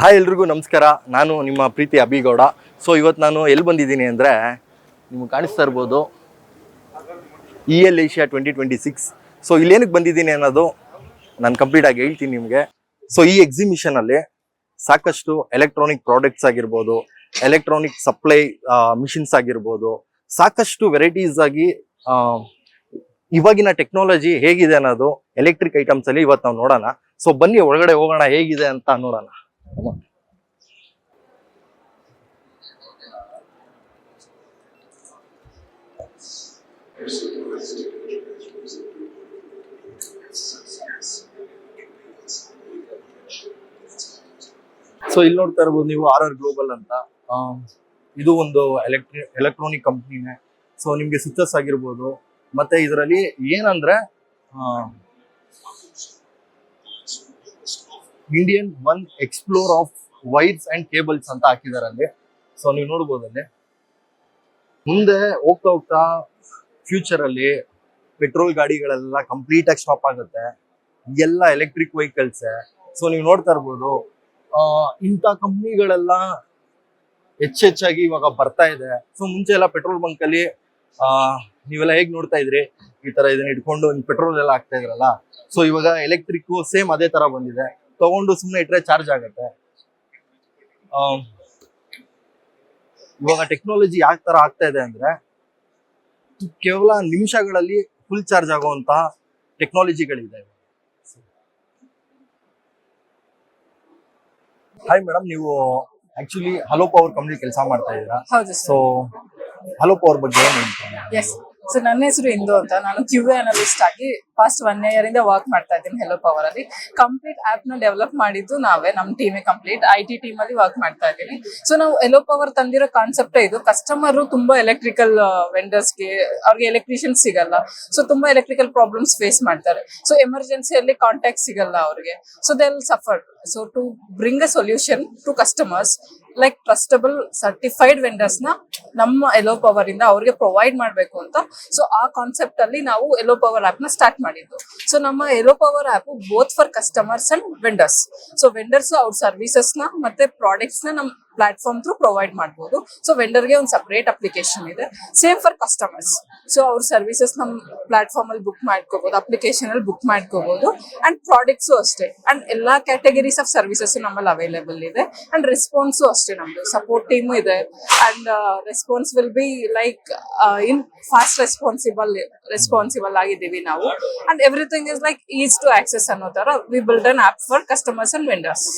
Hi ಎಲ್ರಿಗೂ ನಮಸ್ಕಾರ. ನಾನು ನಿಮ್ಮ ಪ್ರೀತಿ ಅಭಿಗೌಡ. ಸೊ ಇವತ್ತು ನಾನು ಎಲ್ಲಿ ಬಂದಿದ್ದೀನಿ ಅಂದರೆ, ನಿಮ್ಗೆ ಕಾಣಿಸ್ತಾ ಇರ್ಬೋದು EL Asia 2026. ಸೊ ಇಲ್ಲೇನಕ್ಕೆ ಬಂದಿದ್ದೀನಿ ಅನ್ನೋದು ನಾನು ಕಂಪ್ಲೀಟಾಗಿ ಹೇಳ್ತೀನಿ ನಿಮಗೆ. ಸೊ ಈ ಎಕ್ಸಿಬಿಷನಲ್ಲಿ ಸಾಕಷ್ಟು ಎಲೆಕ್ಟ್ರಾನಿಕ್ ಪ್ರಾಡಕ್ಟ್ಸ್ ಆಗಿರ್ಬೋದು, ಎಲೆಕ್ಟ್ರಾನಿಕ್ ಸಪ್ಲೈ ಮಿಷಿನ್ಸ್ ಆಗಿರ್ಬೋದು, ಸಾಕಷ್ಟು ವೆರೈಟೀಸ್ ಆಗಿ ಇವಾಗಿನ ಟೆಕ್ನಾಲಜಿ ಹೇಗಿದೆ ಅನ್ನೋದು ಎಲೆಕ್ಟ್ರಿಕ್ ಐಟಮ್ಸ್ ಅಲ್ಲಿ ಇವತ್ತು ನಾವು ನೋಡೋಣ. ಸೊ ಬನ್ನಿ ಒಳಗಡೆ ಹೋಗೋಣ, ಹೇಗಿದೆ ಅಂತ ನೋಡೋಣ. ಸೊ ಇಲ್ಲಿ ನೋಡ್ತಾ ಇರ್ಬೋದು ನೀವು RR ಗ್ಲೋಬಲ್ ಅಂತ. ಇದು ಒಂದು ಎಲೆಕ್ಟ್ರಾನಿಕ್ ಕಂಪ್ನಿನೇ. ಸೊ ನಿಮ್ಗೆ ಸ್ವಿಚಸ್ ಆಗಿರ್ಬೋದು, ಮತ್ತೆ ಇದರಲ್ಲಿ ಏನಂದ್ರೆ Indian one explore of wires and cables ಅಂತ ಹಾಕಿದ್ದಾರೆ ಅಲ್ಲಿ. ಸೊ ನೀವು ನೋಡ್ಬೋದು ಅಲ್ಲಿ. ಮುಂದೆ ಹೋಗ್ತಾ ಹೋಗ್ತಾ ಫ್ಯೂಚರ್ ಅಲ್ಲಿ ಪೆಟ್ರೋಲ್ ಗಾಡಿಗಳೆಲ್ಲ ಕಂಪ್ಲೀಟ್ ಆಗಿ ಸ್ಟಾಪ್ ಆಗುತ್ತೆ, ಎಲ್ಲ ಎಲೆಕ್ಟ್ರಿಕ್ ವೆಹಿಕಲ್ಸ್. ಸೊ ನೀವು ನೋಡ್ತಾ ಇರ್ಬೋದು ಇಂಥ ಕಂಪ್ನಿಗಳೆಲ್ಲ ಹೆಚ್ಚಾಗಿ ಇವಾಗ ಬರ್ತಾ ಇದೆ. ಸೊ ಮುಂಚೆ ಎಲ್ಲ ಪೆಟ್ರೋಲ್ ಬಂಕ್ ಅಲ್ಲಿ ನೀವೆಲ್ಲ ಹೇಗ್ ನೋಡ್ತಾ ಇದ್ರಿ, ಈ ತರ ಇದನ್ನ ಇಟ್ಕೊಂಡು ಪೆಟ್ರೋಲ್ ಎಲ್ಲ ಹಾಕ್ತಾ ಇದ್ರಲ್ಲ. ಸೊ ಇವಾಗ ಎಲೆಕ್ಟ್ರಿಕ್ ಸೇಮ್ ಅದೇ ತರ ಬಂದಿದೆ. ತಗೊಂಡು ಸುಮ್ಮನೆ ಇಟ್ರೆ ಚಾರ್ಜ್ ಆಗುತ್ತೆ. ಇವಾಗ ಟೆಕ್ನಾಲಜಿ ಯಾವ ತರ ಆಗ್ತಾ ಇದೆ ಅಂದ್ರೆ, ಕೇವಲ ನಿಮಿಷಗಳಲ್ಲಿ ಫುಲ್ ಚಾರ್ಜ್ ಆಗುವಂತ ಟೆಕ್ನಾಲಜಿಗಳಿದೆ. ಹಾಯ್ ಮೇಡಮ್, ನೀವು ಆಕ್ಚುಲಿ ಹಲೋ ಪವರ್ ಕಂಪ್ನಿ ಕೆಲಸ ಮಾಡ್ತಾ ಇದ್ದೀರಾ. ಹೌದು ಸೊ ಹಲೋ ಪವರ್ ಬಗ್ಗೆ ಏನ್ ಹೇಳ್ತೀರಾ? ಎಸ್. ಸೊ ನನ್ನ ಹೆಸರು ಇಂದು ಅಂತ. ನಾನು QA ಅನಲಿಸ್ಟ್ ಆಗಿ ಪಾಸ್ಟ್ 1 year ಇಂದ ವರ್ಕ್ ಮಾಡ್ತಾ ಇದ್ದೀನಿ ಹೆಲೋ ಪವರ್ ಅಲ್ಲಿ. ಕಂಪ್ಲೀಟ್ ಆಪ್ ನ ಡೆವಲಪ್ ಮಾಡಿದ್ದು ನಾವೇ, ನಮ್ಮ ಟೀಮೇ ಕಂಪ್ಲೀಟ್ IT ಟೀಮ್ ಅಲ್ಲಿ ವರ್ಕ್ ಮಾಡ್ತಾ ಇದ್ದೀನಿ. ಸೊ ನಾವು ಹೆಲೋ ಪವರ್ ತಂದಿರೋ ಕಾನ್ಸೆಪ್ಟ್ ಇದು. ಕಸ್ಟಮರ್ ತುಂಬಾ ಎಲೆಕ್ಟ್ರಿಕಲ್ ವೆಂಡರ್ಸ್ಗೆ, ಅವ್ರಿಗೆ ಎಲೆಕ್ಟ್ರಿಷಿಯನ್ ಸಿಗಲ್ಲ. ಸೊ ತುಂಬಾ ಎಲೆಕ್ಟ್ರಿಕಲ್ ಪ್ರಾಬ್ಲಮ್ಸ್ ಫೇಸ್ ಮಾಡ್ತಾರೆ. ಸೊ ಎಮರ್ಜೆನ್ಸಿಯಲ್ಲಿ ಕಾಂಟ್ಯಾಕ್ಟ್ ಸಿಗಲ್ಲ ಅವ್ರಿಗೆ. So they will suffer. So to bring a solution to customers like trustable certified vendors ನ ನಮ್ಮ ಹೆಲೋ ಪವರ್ ಇಂದ ಅವ್ರಿಗೆ ಪ್ರೊವೈಡ್ ಮಾಡ್ಬೇಕು ಅಂತ. ಸೊ ಆ ಕಾನ್ಸೆಪ್ಟ್ ಅಲ್ಲಿ ನಾವು ಹೆಲೋ ಪವರ್ ಆಪ್ ನ ಸ್ಟಾರ್ಟ್ ಮಾಡಿದ್ದು. ಸೊ ನಮ್ಮ Hello Power app both for customers and vendors. So vendors ಅವ್ರ ಸರ್ವಿಸಸ್ ನ ಮತ್ತೆ ಪ್ರಾಡಕ್ಟ್ಸ್ ನ ನಮ್ ಪ್ಲಾಟ್ಫಾರ್ಮ್ ಥ್ರೂ ಪ್ರೊವೈಡ್ ಮಾಡಬಹುದು. ಸೊ ವೆಂಡರ್ಗೆ ಒಂದು ಸಪರೇಟ್ ಅಪ್ಲಿಕೇಶನ್ ಇದೆ. Same for customers. ಸೊ ಅವ್ರ ಸರ್ವಿಸಸ್ ನಮ್ ಪ್ಲಾಟ್ಫಾರ್ಮ್ ಅಲ್ಲಿ ಬುಕ್ ಮಾಡ್ಕೋಬಹುದು, ಅಪ್ಲಿಕೇಶನ್ ಅಲ್ಲಿ ಬುಕ್ ಮಾಡ್ಕೋಬಹುದು. ಅಂಡ್ ಪ್ರಾಡಕ್ಟ್ಸ್ ಅಷ್ಟೇ. ಅಂಡ್ ಎಲ್ಲಾ ಕ್ಯಾಟಗರೀಸ್ ಆಫ್ ಸರ್ವಿಸಸ್ ನಮ್ಮಲ್ಲಿ ಅವೈಲೇಬಲ್ ಇದೆ. ಅಂಡ್ ರೆಸ್ಪಾನ್ಸು ಅಷ್ಟೇ. ನಮ್ದು ಸಪೋರ್ಟ್ ಟೀಮು ಇದೆ. And response will be like in fast responsible ಆಗಿದ್ದೀವಿ ನಾವು. And everything is like ease to access ಅನ್ನೋ ತರ we build an app for customers and vendors.